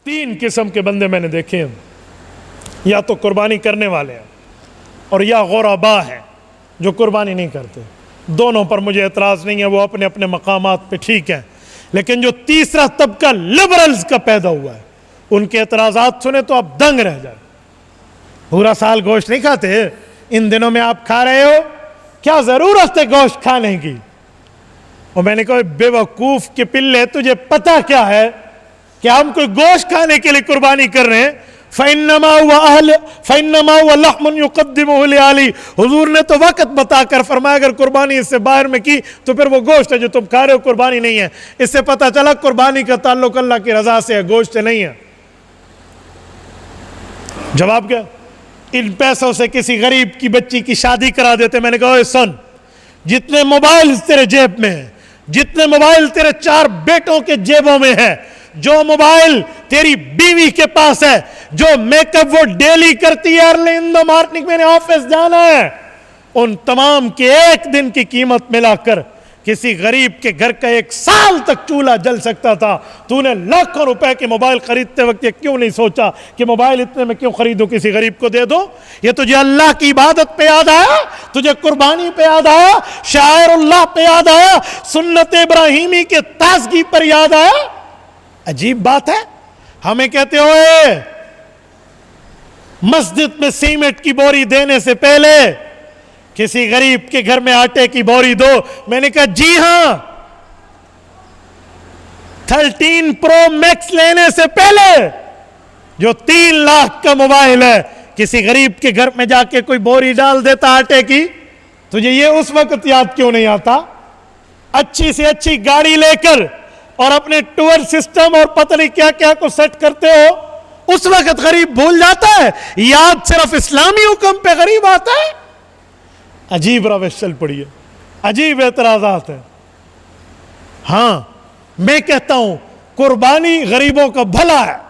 तीन किस्म के बंदे मैंने देखे हैं, या तो कुर्बानी करने वाले हैं और या गुरबा हैं जो कुर्बानी नहीं करते। दोनों पर मुझे एतराज़ नहीं है, वो अपने अपने मकामात पे ठीक है। लेकिन जो तीसरा तबका लिबरल्स का पैदा हुआ है, उनके एतराज़ात सुने तो आप दंग रह जाए। पूरा साल गोश्त नहीं खाते, इन दिनों में आप खा रहे हो, क्या ज़रूरत है गोश्त खाने की? और मैंने कहा बेवकूफ़ के पिल्ले, तुझे पता क्या है कि हम कोई गोश्त खाने के लिए कुर्बानी कर रहे हैं? हुजूर ने तो वक्त बताकर फरमाया अगर कुर्बानी इससे बाहर में की तो फिर वो गोश्त है जो तुम खा रहे हो, कुर्बानी नहीं है। इससे पता चला कुर्बानी का ताल्लुक अल्लाह की रजा से है, गोश्त से नहीं है। जवाब क्या? इन पैसों से किसी गरीब की बच्ची की शादी करा देते। मैंने कहा सुन, जितने मोबाइल तेरे जेब में है, जितने मोबाइल तेरे 4 बेटों के जेबों में है, जो मोबाइल तेरी बीवी के पास है, जो मेकअप वो डेली करती है, अर्ली इन द मॉर्निंग मैंने ऑफिस जाना है, उन तमाम के एक दिन की कीमत मिलाकर किसी गरीब के घर का 1 साल तक चूल्हा जल सकता था। तूने लाखों रुपए के मोबाइल खरीदते वक्त ये क्यों नहीं सोचा कि मोबाइल इतने में क्यों खरीदूं, किसी गरीब को दे दो? ये तुझे अल्लाह की इबादत पे याद आया, तुझे कुर्बानी पे याद आया, शायरुल्लाह पे याद आया, सुन्नत इब्राहिमी के ताजगी पर याद आया। अजीब बात है, हमें कहते हो मस्जिद में सीमेंट की बोरी देने से पहले किसी गरीब के घर में आटे की बोरी दो। मैंने कहा जी हां, 13 प्रो मैक्स लेने से पहले जो 3 लाख का मोबाइल है, किसी गरीब के घर में जाके कोई बोरी डाल देता आटे की, तुझे ये उस वक्त याद क्यों नहीं आता? अच्छी से अच्छी गाड़ी लेकर और अपने टूर सिस्टम और पता नहीं क्या क्या को सेट करते हो, उस वक्त गरीब भूल जाता है। याद सिर्फ इस्लामी हुक्म पे गरीब आता है। अजीब रविश चल पड़ी है, अजीब एतराज़ात है। हां, मैं कहता हूं कुर्बानी गरीबों का भला है।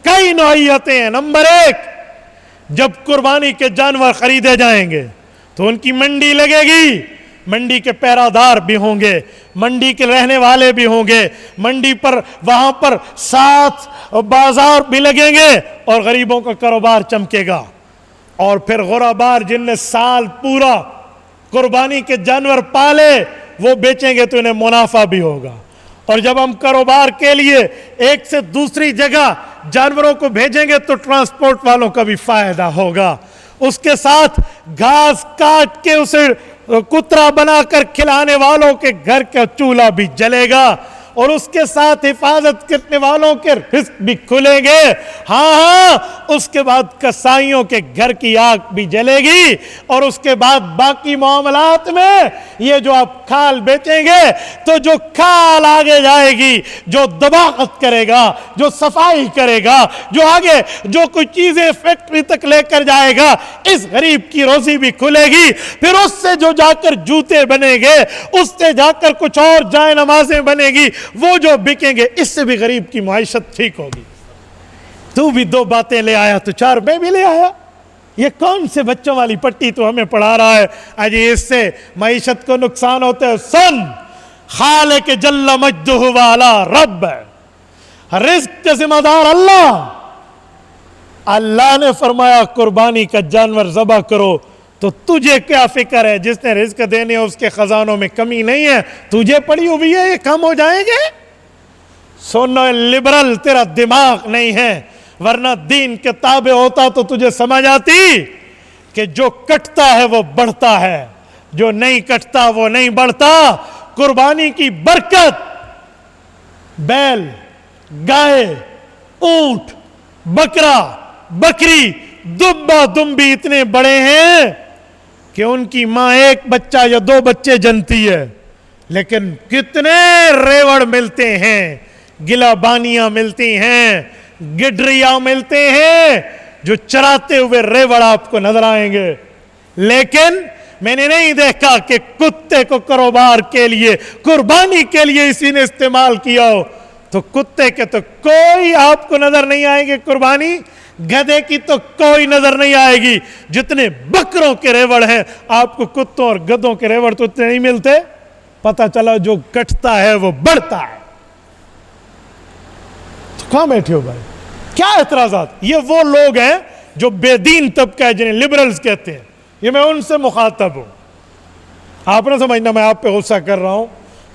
कई नौइयतें हैं। नंबर 1, जब कुर्बानी के जानवर खरीदे जाएंगे तो उनकी मंडी लगेगी, मंडी के पहरादार भी होंगे, मंडी के रहने वाले भी होंगे, मंडी पर वहां पर साथ बाजार भी लगेंगे और गरीबों का कारोबार चमकेगा। और फिर गुरबार जिनने साल पूरा कुर्बानी के जानवर पाले, वो बेचेंगे तो इन्हें मुनाफा भी होगा। और जब हम कारोबार के लिए एक से दूसरी जगह जानवरों को भेजेंगे तो ट्रांसपोर्ट वालों का भी फायदा होगा। उसके साथ घास काट के उसे कुतरा बनाकर खिलाने वालों के घर का चूल्हा भी जलेगा और उसके साथ हिफाजत करने वालों के रिस्क भी खुलेंगे। हाँ, उसके बाद कसाईयों के घर की आग भी जलेगी और उसके बाद बाकी मामलात में ये जो आप खाल बेचेंगे तो जो खाल आगे जाएगी, जो दबाकत करेगा, जो सफाई करेगा, जो आगे जो कुछ चीजें फैक्ट्री तक लेकर जाएगा, इस गरीब की रोजी भी खुलेगी। फिर उससे जो जाकर जूते बनेंगे, उससे जाकर कुछ और जाए नमाजें बनेगी, वो जो बिकेंगे, इससे भी गरीब की माइशत ठीक होगी। तू भी 2 बातें ले आया तो 4 मैं भी ले आया। ये कौन से बच्चों वाली पट्टी तो हमें पढ़ा रहा है? अजी इससे माइशत को नुकसान होता है। सुन, खालिक जल्ल मज्दुहु वाला रब है, रिज्क का जिम्मेदार अल्लाह। अल्लाह ने फरमाया कुर्बानी का जानवर ज़बह करो, तो तुझे क्या फिक्र है? जिसने रिज्क देने उसके खजानों में कमी नहीं है, तुझे पड़ी हुई है, ये कम हो जाएंगे। सोनो लिबरल, तेरा दिमाग नहीं है, वरना दीन के ताबे होता तो तुझे समझ आती कि जो कटता है वो बढ़ता है, जो नहीं कटता वो नहीं बढ़ता। कुर्बानी की बरकत बैल, गाय, ऊंट, बकरा, बकरी, दुम्बा दुम्बी इतने बड़े हैं कि उनकी मां 1 बच्चा या 2 बच्चे जनती है, लेकिन कितने रेवड़ मिलते हैं, गिलाबानियां मिलती हैं, गिडरिया मिलते हैं, जो चराते हुए रेवड़ आपको नजर आएंगे। लेकिन मैंने नहीं देखा कि कुत्ते को कारोबार के लिए, कुर्बानी के लिए इसी ने इस्तेमाल किया हो। तो कुत्ते के तो कोई आपको नजर नहीं आएंगे कुर्बानी, गधे की तो कोई नजर नहीं आएगी। जितने बकरों के रेवड़ हैं, आपको कुत्तों और गधों के रेवड़ तो इतने नहीं मिलते। पता चला जो कटता है वो बढ़ता है। तो कहां बैठे हो भाई? क्या एतराज़ात? ये वो लोग हैं जो बेदीन तबका है, जिन्हें लिबरल्स कहते हैं। ये मैं उनसे मुखातब हूं। आप ना समझना मैं आप पे गुस्सा कर रहा हूं।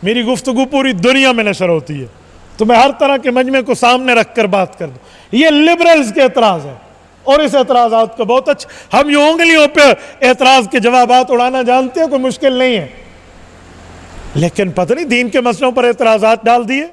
मेरी गुफ्तगू पूरी दुनिया में नशर होती है, तो मैं हर तरह के मजमे को सामने रख कर बात कर दूं। ये लिबरल्स के एतराज़ है, और इस एतराज़ात को बहुत अच्छा, हम यूं उंगलियों पे एतराज़ के जवाबात उड़ाना जानते हैं, कोई मुश्किल नहीं है, लेकिन पता नहीं दीन के मसलों पर एतराज़ात डाल दिए।